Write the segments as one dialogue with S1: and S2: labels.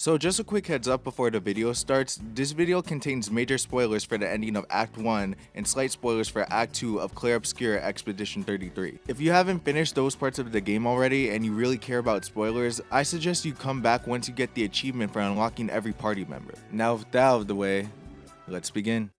S1: So just a quick heads up before the video starts, this video contains major spoilers for the ending of Act 1 and slight spoilers for Act 2 of Clair Obscur Expedition 33. If you haven't finished those parts of the game already and you really care about spoilers, I suggest you come back once you get the achievement for unlocking every party member. Now with that out of the way, let's begin.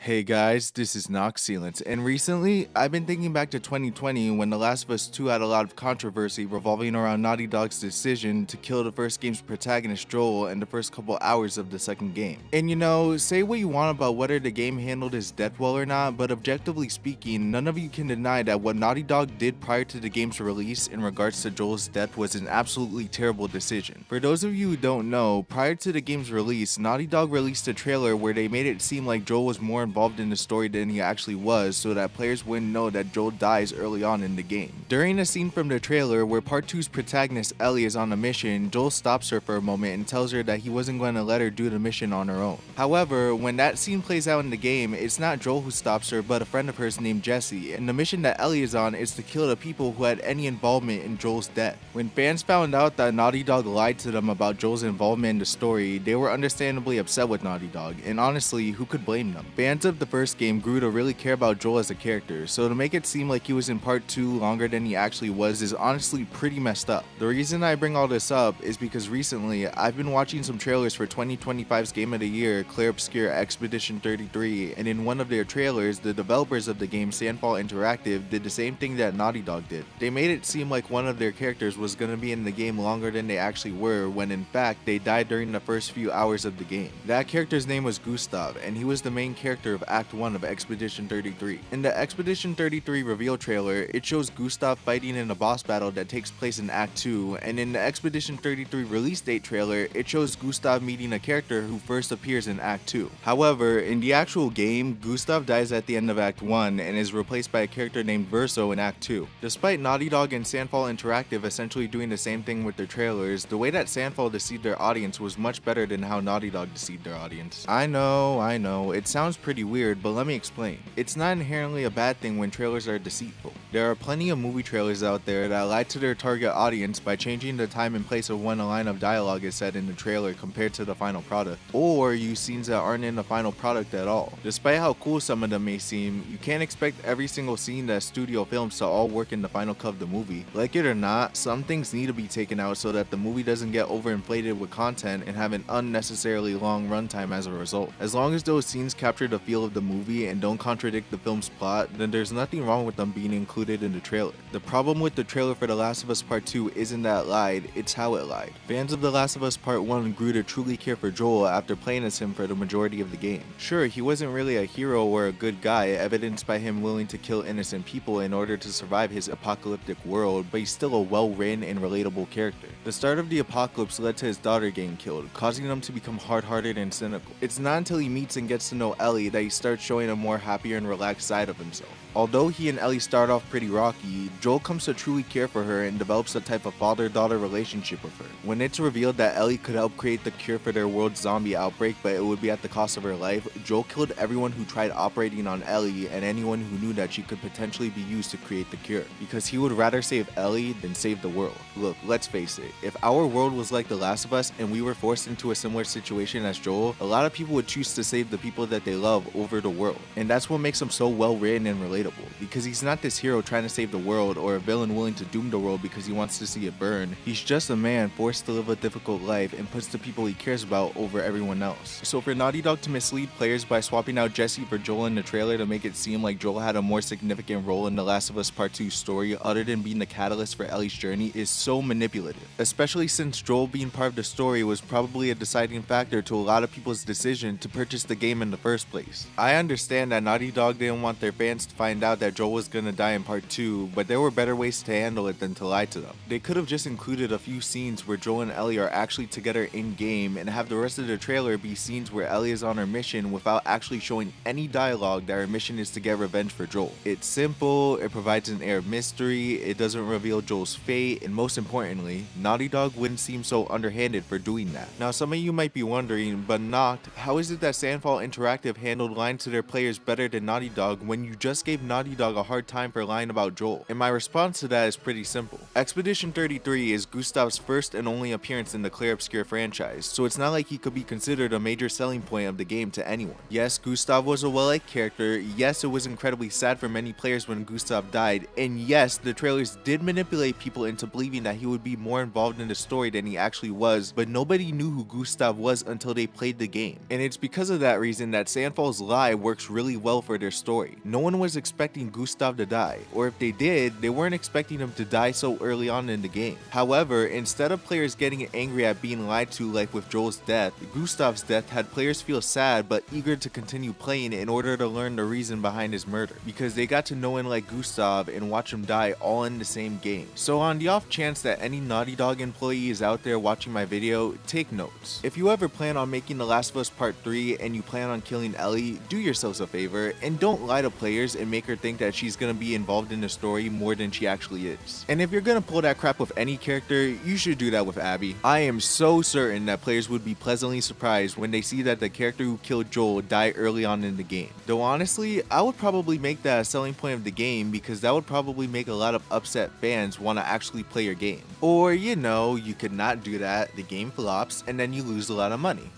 S1: Hey guys, this is Noxsealants, and recently, I've been thinking back to 2020 when The Last of Us 2 had a lot of controversy revolving around Naughty Dog's decision to kill the first game's protagonist Joel in the first couple hours of the second game. And you know, say what you want about whether the game handled his death well or not, but objectively speaking, none of you can deny that what Naughty Dog did prior to the game's release in regards to Joel's death was an absolutely terrible decision. For those of you who don't know, prior to the game's release, Naughty Dog released a trailer where they made it seem like Joel was more involved in the story than he actually was, so that players wouldn't know that Joel dies early on in the game. During a scene from the trailer where Part 2's protagonist Ellie is on a mission, Joel stops her for a moment and tells her that he wasn't going to let her do the mission on her own. However, when that scene plays out in the game, it's not Joel who stops her but a friend of hers named Jesse, and the mission that Ellie is on is to kill the people who had any involvement in Joel's death. When fans found out that Naughty Dog lied to them about Joel's involvement in the story, they were understandably upset with Naughty Dog, and honestly, who could blame them? Fans of the first game grew to really care about Joel as a character, so to make it seem like he was in Part 2 longer than he actually was is honestly pretty messed up. The reason I bring all this up is because recently, I've been watching some trailers for 2025's Game of the Year, Clair Obscur Expedition 33, and in one of their trailers, the developers of the game, Sandfall Interactive, did the same thing that Naughty Dog did. They made it seem like one of their characters was going to be in the game longer than they actually were, when in fact, they died during the first few hours of the game. That character's name was Gustav, and he was the main character of Act 1 of Expedition 33. In the Expedition 33 reveal trailer, it shows Gustav fighting in a boss battle that takes place in Act 2, and in the Expedition 33 release date trailer, it shows Gustav meeting a character who first appears in Act 2. However, in the actual game, Gustav dies at the end of Act 1 and is replaced by a character named Verso in Act 2. Despite Naughty Dog and Sandfall Interactive essentially doing the same thing with their trailers, the way that Sandfall deceived their audience was much better than how Naughty Dog deceived their audience. I know, it sounds pretty weird, but let me explain. It's not inherently a bad thing when trailers are deceitful. There are plenty of movie trailers out there that lie to their target audience by changing the time and place of when a line of dialogue is said in the trailer compared to the final product, or use scenes that aren't in the final product at all. Despite how cool some of them may seem, you can't expect every single scene that studio films to all work in the final cut of the movie. Like it or not, some things need to be taken out so that the movie doesn't get overinflated with content and have an unnecessarily long runtime as a result. As long as those scenes capture the feel of the movie and don't contradict the film's plot, then there's nothing wrong with them being included in the trailer. The problem with the trailer for The Last of Us Part 2 isn't that it lied, it's how it lied. Fans of The Last of Us Part 1 grew to truly care for Joel after playing as him for the majority of the game. Sure, he wasn't really a hero or a good guy, evidenced by him willing to kill innocent people in order to survive his apocalyptic world, but he's still a well-written and relatable character. The start of the apocalypse led to his daughter getting killed, causing him to become hard-hearted and cynical. It's not until he meets and gets to know Ellie that he starts showing a more happier and relaxed side of himself. Although he and Ellie start off pretty rocky, Joel comes to truly care for her and develops a type of father-daughter relationship with her. When it's revealed that Ellie could help create the cure for their world's zombie outbreak, but it would be at the cost of her life, Joel killed everyone who tried operating on Ellie and anyone who knew that she could potentially be used to create the cure, because he would rather save Ellie than save the world. Look, let's face it, if our world was like The Last of Us and we were forced into a similar situation as Joel, a lot of people would choose to save the people that they love over the world. And that's what makes him so well written and relatable, because he's not this hero trying to save the world or a villain willing to doom the world because he wants to see it burn. He's just a man forced to live a difficult life and puts the people he cares about over everyone else. So for Naughty Dog to mislead players by swapping out Jesse for Joel in the trailer to make it seem like Joel had a more significant role in The Last of Us Part 2 story other than being the catalyst for Ellie's journey is so manipulative, especially since Joel being part of the story was probably a deciding factor to a lot of people's decision to purchase the game in the first place. I understand that Naughty Dog didn't want their fans to find out that Joel was gonna die in Part 2, but there were better ways to handle it than to lie to them. They could have just included a few scenes where Joel and Ellie are actually together in-game and have the rest of the trailer be scenes where Ellie is on her mission without actually showing any dialogue that her mission is to get revenge for Joel. It's simple, it provides an air of mystery, it doesn't reveal Joel's fate, and most importantly, Naughty Dog wouldn't seem so underhanded for doing that. Now some of you might be wondering, but Noct, how is it that Sandfall Interactive handled lying to their players better than Naughty Dog when you just gave gave Naughty Dog a hard time for lying about Joel, and my response to that is pretty simple. Expedition 33 is Gustav's first and only appearance in the Claire Obscure franchise, so it's not like he could be considered a major selling point of the game to anyone. Yes, Gustav was a well-liked character, yes, it was incredibly sad for many players when Gustav died, and yes, the trailers did manipulate people into believing that he would be more involved in the story than he actually was, but nobody knew who Gustav was until they played the game. And it's because of that reason that Sandfall's lie works really well for their story. No one was expecting Gustav to die, or if they did, they weren't expecting him to die so early on in the game. However, instead of players getting angry at being lied to like with Joel's death, Gustav's death had players feel sad but eager to continue playing in order to learn the reason behind his murder, because they got to know and like Gustav and watch him die all in the same game. So on the off chance that any Naughty Dog employee is out there watching my video, take notes. If you ever plan on making The Last of Us Part 3 and you plan on killing Ellie, do yourselves a favor and don't lie to players and make her think that she's gonna be involved in the story more than she actually is. And if you're gonna pull that crap with any character, you should do that with Abby. I am so certain that players would be pleasantly surprised when they see that the character who killed Joel died early on in the game. Though honestly, I would probably make that a selling point of the game because that would probably make a lot of upset fans want to actually play your game. Or, you know, you could not do that, the game flops, and then you lose a lot of money.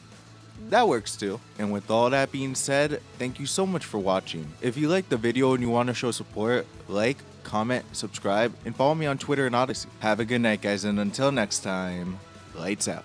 S1: That works too. And with all that being said, thank you so much for watching. If you liked the video and you want to show support, like, comment, subscribe, and follow me on Twitter and Odyssey. Have a good night, guys, and until next time, lights out.